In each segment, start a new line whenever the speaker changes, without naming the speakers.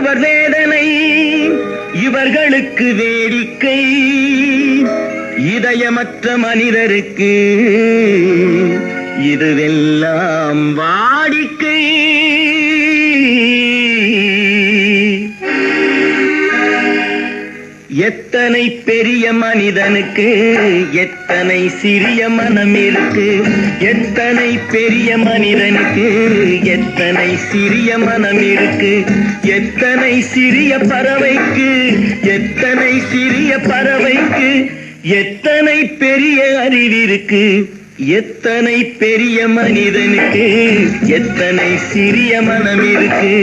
இவர் வேதனை இவர்களுக்கு வேடிக்கை, இதயமற்ற மனிதருக்கு இதுவெல்லாம் வாடிக்கை. எத்தனை பெரிய மனிதனுக்கு எத்தனை சிறிய மனம் இருக்கு, எத்தனை பெரிய மனிதனுக்கு எத்தனை சிறிய மனம் இருக்கு, எத்தனை சிறிய பறவைக்கு எத்தனை சிறிய பறவைக்கு எத்தனை பெரிய அறிவிருக்கு, எத்தனை பெரிய மனிதனுக்கு எத்தனை சிறிய மனம் இருக்கு.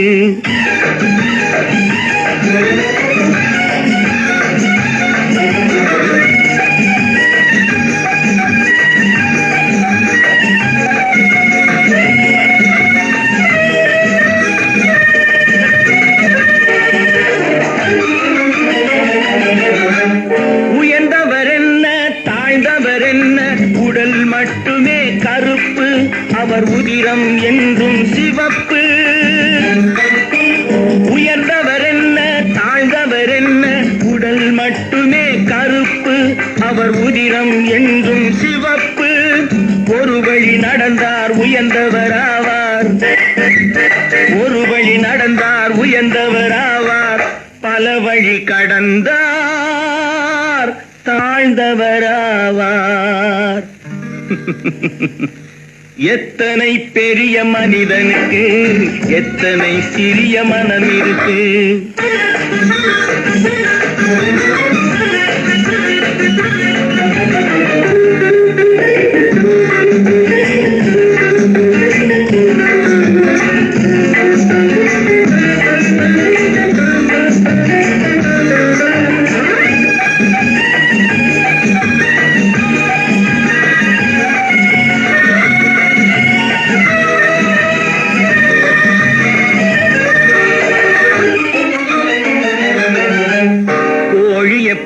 உயர்ந்தவர் என்ன தாழ்ந்தவர் என்ன, உடல் மட்டுமே கருப்பு, அவர் உதிரம் என்றும் சிவப்பு. உயர்ந்தவர் என்ன தாழ்ந்தவர் என்ன, உடல் மட்டுமே கருப்பு, அவர் உதிரம் என்றும் சிவப்பு. ஒரு வழி நடந்தார் உயர்ந்தவர் ஆவார், ஒரு வழி நடந்தார் உயர்ந்தவர் ஆவார், பல வழி கடந்தார் தாழ்ந்தவர் ஆவார். எத்தனை பெரிய மனிதனுக்கு எத்தனை சிறிய மனம் இருக்கு.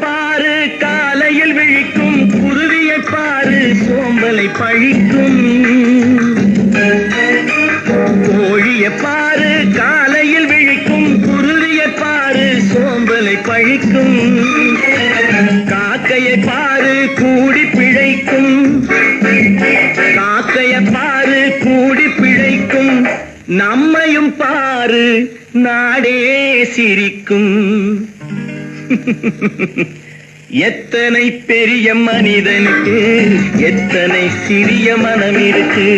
பாரு காலையில் விழிக்கும் குருவியை பாரு சோம்பலை பழிக்கும், கோழியை பாரு காலையில் விழிக்கும் குருவியை பாரு சோம்பலை பழிக்கும், காக்கையை பாரு கூடி பிழைக்கும், காக்கையை பாரு கூடி பிழைக்கும், நம்மையும் பாரு நாடே சிரிக்கும். எத்தனை பெரிய மனிதனுக்கு எத்தனை சிறிய மனம் இருக்கு.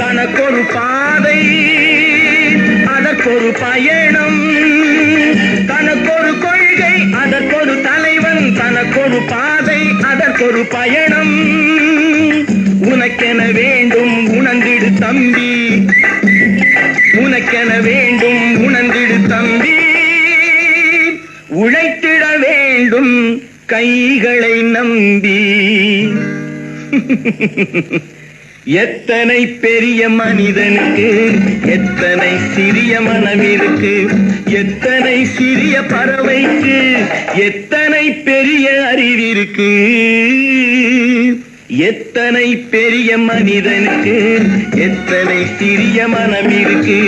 தனக்கொரு பாதை அதற்கொரு பயணம், தனக்கொரு கொள்கை அதற்கொரு தலைவன், தனக்கொரு பாதை அதற்கொரு பயணம். உனக்கென வேண்டும் உணர்ந்திடு தம்பி, உனக்கென வேண்டும் உணர்ந்திடு தம்பி, உழைத்திட வேண்டும் கைகளை நம்பி. எத்தனை பெரிய மனிதனுக்கு எத்தனை சிறிய மனம் இருக்கு, எத்தனை சிறிய பறவைக்கு எத்தனை பெரிய அறிவிருக்கு, எத்தனை பெரிய மனிதனுக்கு எத்தனை சிறிய மனம் இருக்கு.